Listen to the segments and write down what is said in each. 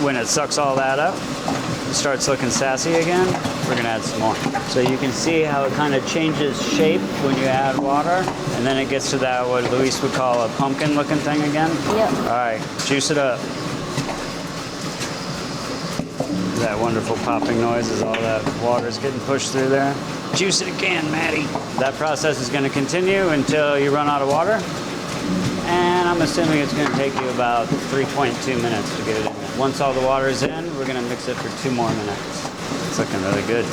when it sucks all that up, it starts looking sassy again, we're gonna add some more. So you can see how it kind of changes shape when you add water, and then it gets to that, what Luis would call a pumpkin looking thing again. Yep. All right, juice it up. That wonderful popping noise as all that water is getting pushed through there. Juice it again, Maddy. That process is gonna continue until you run out of water. And I'm assuming it's gonna take you about 3.2 minutes to get it in there. Once all the water is in, we're gonna mix it for 2 more minutes. It's looking really good.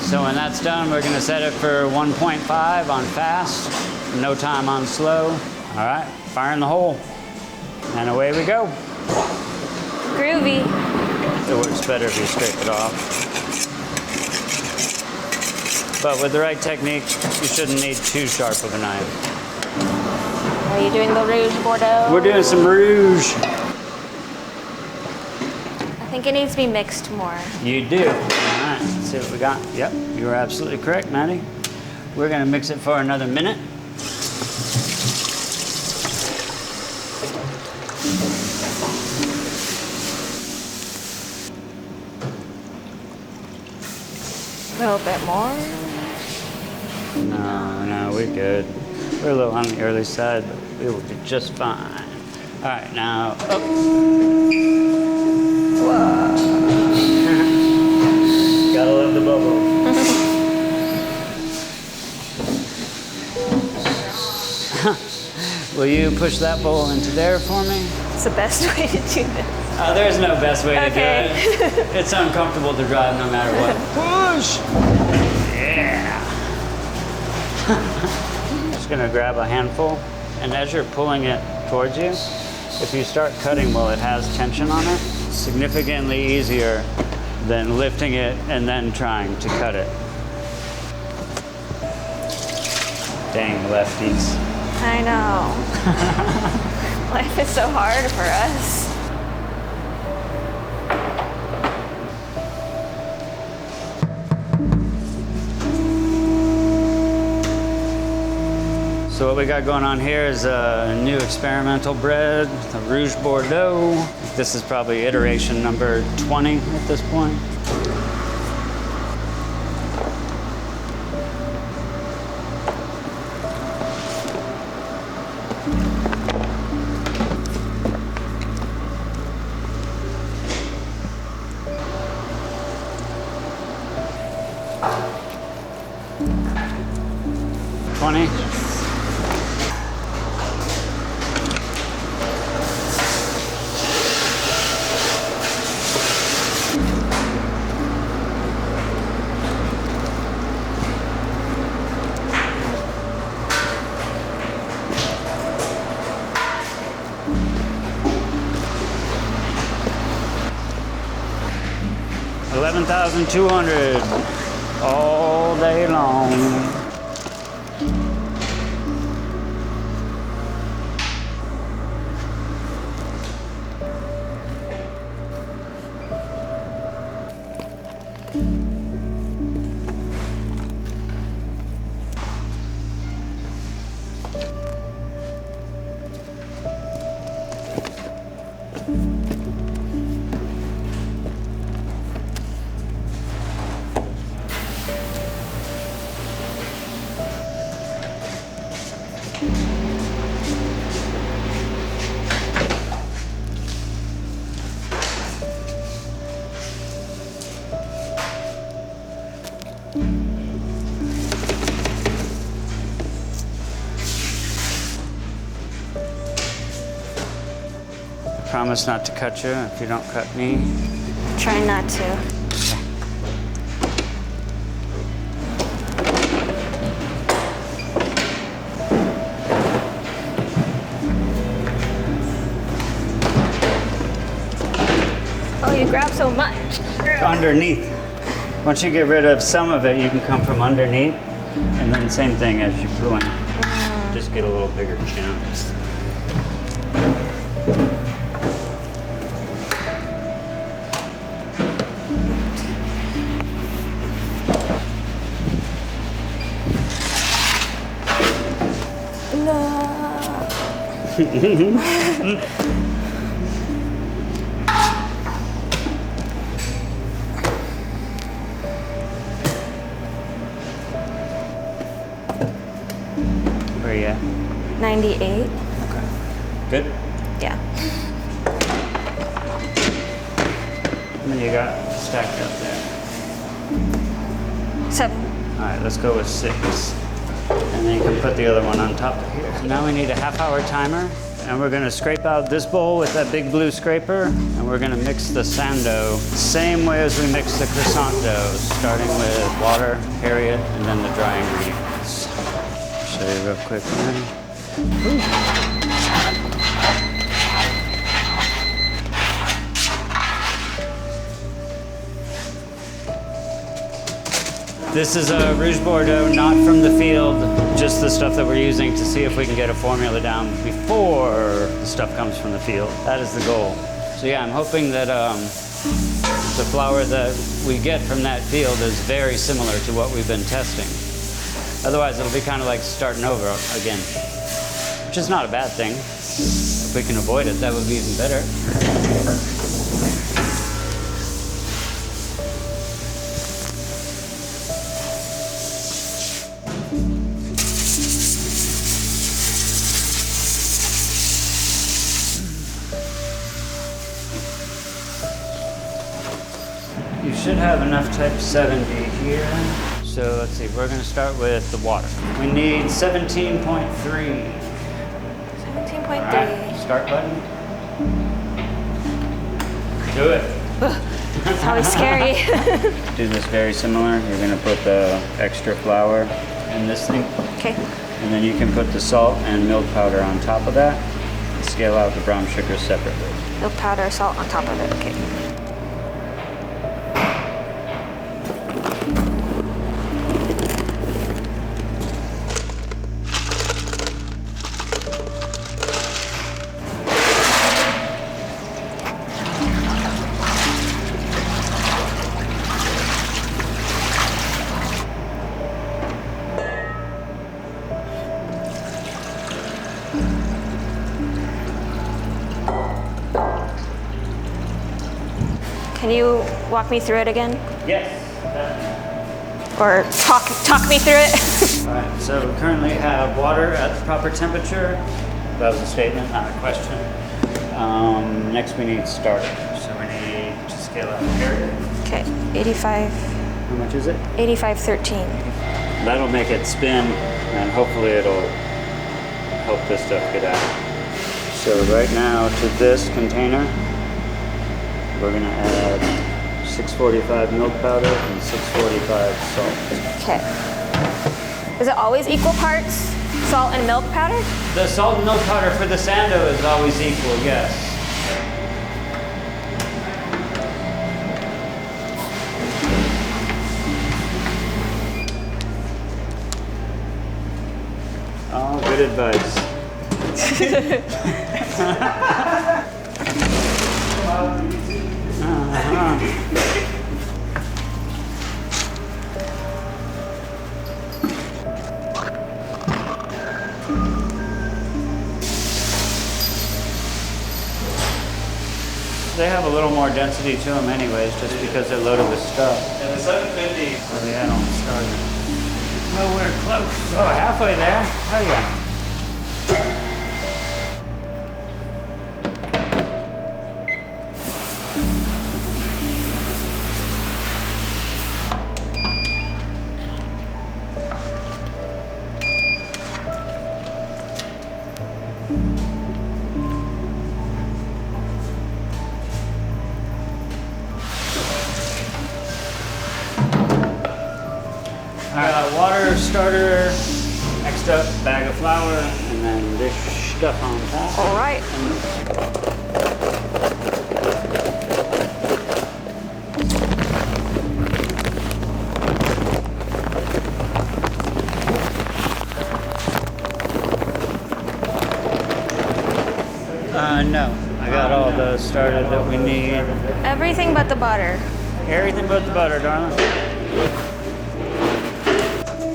So when that's done, we're gonna set it for 1.5 on fast, no time on slow. All right, fire in the hole. And away we go. Groovy. It works better if you scrape it off. But with the right technique, you shouldn't need too sharp of a knife. Are you doing the Rouge Bordeaux? We're doing some rouge. I think it needs to be mixed more. You do. All right, let's see what we got. Yep, you are absolutely correct, Maddy. We're gonna mix it for another minute. A little bit more. No, we're good. We're a little on the early side, but we will be just fine. All right, now up. Whoa. Gotta love the bubble. Will you push that bowl into there for me? It's the best way to do this. There's no best way to do Okay. it. It's uncomfortable to drive no matter what. Push! Yeah! Just gonna grab a handful, and as you're pulling it towards you, if you start cutting while it has tension on it, it's significantly easier than lifting it and then trying to cut it. Dang lefties. I know. Life is so hard for us. So what we got going on here is a new experimental bread, the Rouge Bordeaux. This is probably iteration number 20 at this point. $11,200 all day long. Promise not to cut you if you don't cut me. Try not to. Oh, you grab so much. Underneath. Once you get rid of some of it, you can come from underneath. And then same thing as you're pulling. Just get a little bigger chunks. Where you at? 98. Okay. Good? Yeah. How many you got stacked up there? 7. All right, let's go with 6. And then you can put the other one on top of here. Now we need a half-hour timer, and we're gonna scrape out this bowl with that big blue scraper, and we're gonna mix the sourdough same way as we mix the croissant dough, starting with water, Harriet, and then the dry ingredients. Show you real quick. This is a Rouge Bordeaux, not from the field, just the stuff that we're using to see if we can get a formula down before the stuff comes from the field. That is the goal. So yeah, I'm hoping that the flour that we get from that field is very similar to what we've been testing. Otherwise, it'll be kind of like starting over again, which is not a bad thing. If we can avoid it, that would be even better. You should have enough type 70 here. So let's see, we're gonna start with the water. We need 17.3. 17.3. All right, start button. Do it. It's always scary. Do this very similar. You're gonna put the extra flour in this thing. Okay. And then you can put the salt and milk powder on top of that. And scale out the brown sugar separately. Milk powder, salt on top of it. Okay. Can you walk me through it again? Yes. Or talk me through it? All right, so we currently have water at the proper temperature. That was a statement, not a question. Next we need starter. So we need to scale out the Harriet. Okay, 85. How much is it? 85.13. That'll make it spin, and hopefully it'll help this stuff get out. So right now to this container, we're gonna add 645 milk powder and 645 salt. Okay. Is it always equal parts salt and milk powder? The salt and milk powder for the sourdough is always equal, yes. Oh, good advice. They have a little more density to them anyways, just because they're loaded with stuff. And the 750. Oh yeah, don't start it. Well, we're close. Oh, halfway there. Hell yeah. Water, starter, next up, bag of flour, and then this stuff on top. All right. No, I got all the starter that we need. Everything but the butter. Everything but the butter, darling.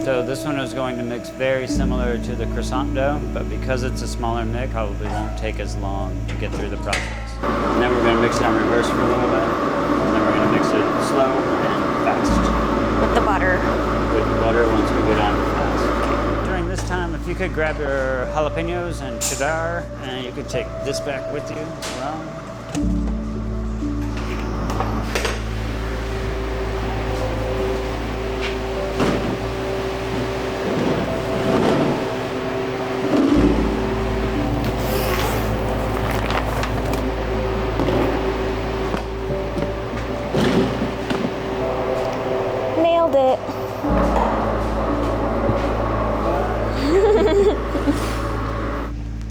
So this one is going to mix very similar to the croissant dough, but because it's a smaller mix, probably won't take as long to get through the process. And then we're going to mix it on reverse for a little bit. And then we're going to mix it slow and fast. With the butter. With the butter once we go down to fast. During this time, if you could grab your jalapenos and cheddar, and you could take this back with you as well. Nailed it.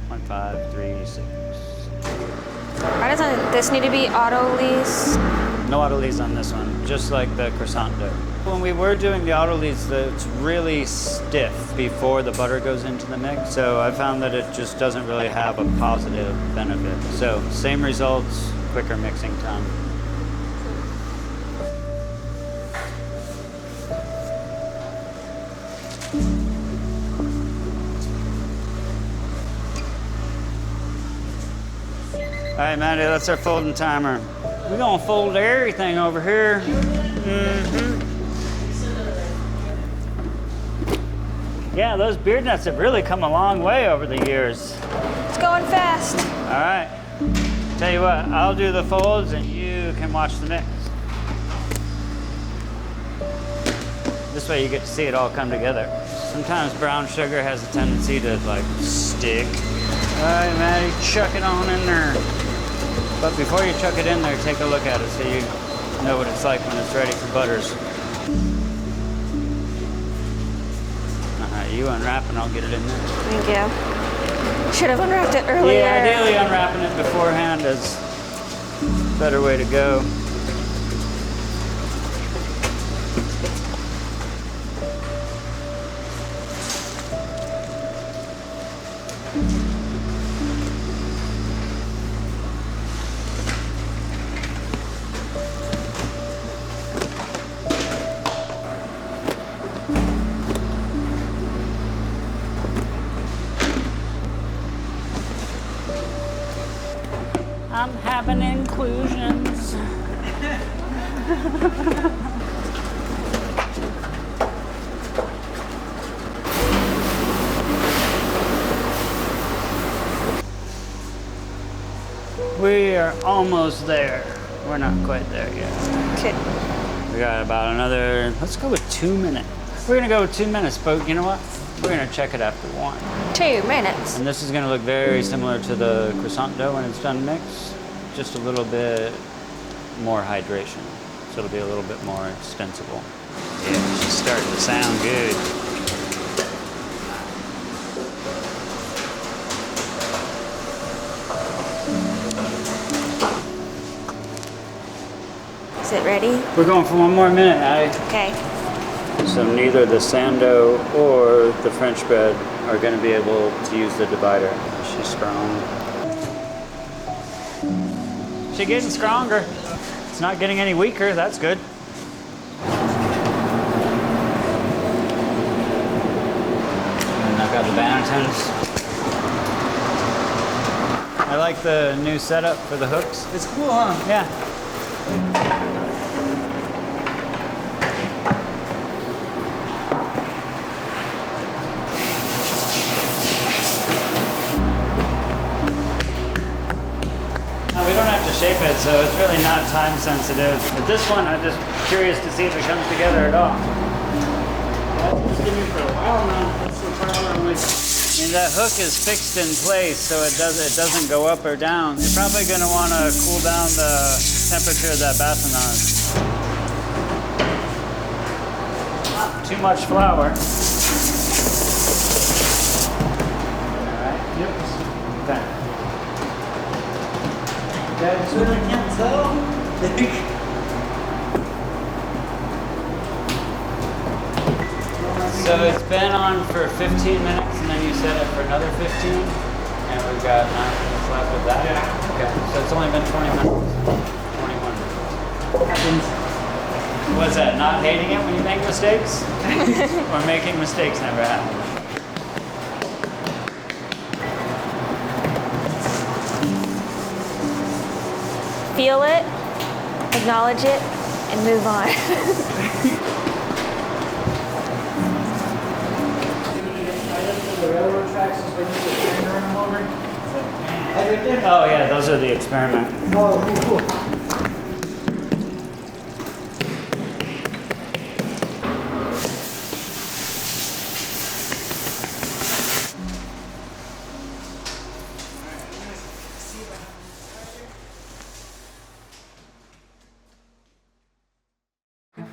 One, 5, 3, 6. Why doesn't this need to be auto lease? No auto leads on this one, just like the croissant dough. When we were doing the auto leads, it's really stiff before the butter goes into the mix. So I found that it just doesn't really have a positive benefit. So same results, quicker mixing time. All right, Maddy, that's our folding timer. We're gonna fold everything over here. Yeah, those beard nuts have really come a long way over the years. It's going fast. All right, tell you what, I'll do the folds and you can watch the mix. This way you get to see it all come together. Sometimes brown sugar has a tendency to like stick. All right, Maddy, chuck it on in there. But before you chuck it in there, take a look at it so you know what it's like when it's ready for butters. All right, you unwrap and I'll get it in there. Thank you. Should have unwrapped it earlier. Yeah, ideally unwrapping it beforehand is a better way to go. I'm having inclusions. We are almost there. We're not quite there yet. Okay. We got about another, let's go with 2 minutes. We're gonna go with 2 minutes, but you know what? We're gonna check it after 1. 2 minutes. And this is gonna look very similar to the croissant dough when it's done mixed. Just a little bit more hydration. So it'll be a little bit more extensible. Yeah, she's starting to sound good. Is it ready? We're going for 1 more minute, Maddy. Okay. So neither the sando or the French bread are going to be able to use the divider. She's strong. She's getting stronger. It's not getting any weaker. That's good. And I've got the bannetons. I like the new setup for the hooks. It's cool, huh? Yeah. We don't have to shape it, so it's really not time sensitive. But this one, I'm just curious to see if it comes together at all. It's been here for a while now. That's so far out of my... I mean, that hook is fixed in place, so it doesn't go up or down. You're probably going to want to cool down the temperature of that bassinet. Not too much flour. All right. Yep. Okay. That's what I can't tell. So it's been on for 15 minutes, and then you set it for another 15, and we've got 9 minutes left of that. Yeah. Okay, so it's only been 20 minutes. 21 minutes. Happens. What's that, not hating it when you make mistakes? Or making mistakes never happen? Feel it, acknowledge it, and move on. Oh yeah, those are the experiment. Oh, cool.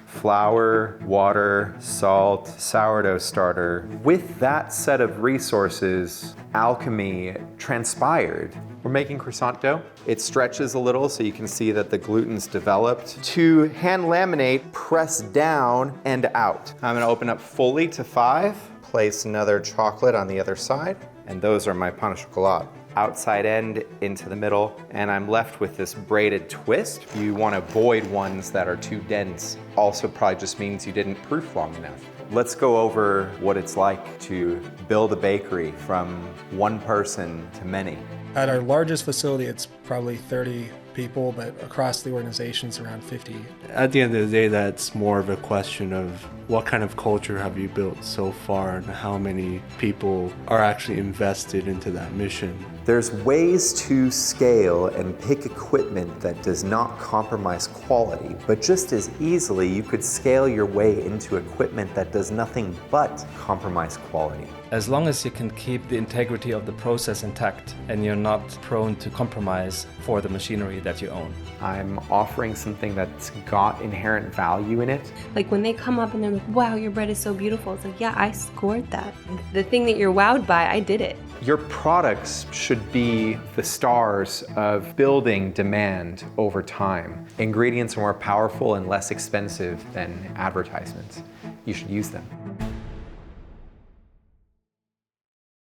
Flour, water, salt, sourdough starter. With that set of resources, alchemy transpired. We're making croissant dough. It stretches a little so you can see that the gluten's developed. To hand laminate, press down and out. I'm gonna open up fully to 5, place another chocolate on the other side, and those are my pain au chocolat. Outside end into the middle, and I'm left with this braided twist. You want to avoid ones that are too dense. Also probably just means you didn't proof long enough. Let's go over what it's like to build a bakery from one person to many. At our largest facility, it's probably 30 people, but across the organization, it's around 50. At the end of the day, that's more of a question of what kind of culture have you built so far and how many people are actually invested into that mission. There's ways to scale and pick equipment that does not compromise quality, but just as easily you could scale your way into equipment that does nothing but compromise quality. As long as you can keep the integrity of the process intact and you're not prone to compromise for the machinery that you own. I'm offering something that's got inherent value in it. Like when they come up and they're like, wow, your bread is so beautiful. It's like, yeah, I scored that. The thing that you're wowed by, I did it. Your products should be the stars of building demand over time. Ingredients are more powerful and less expensive than advertisements. You should use them.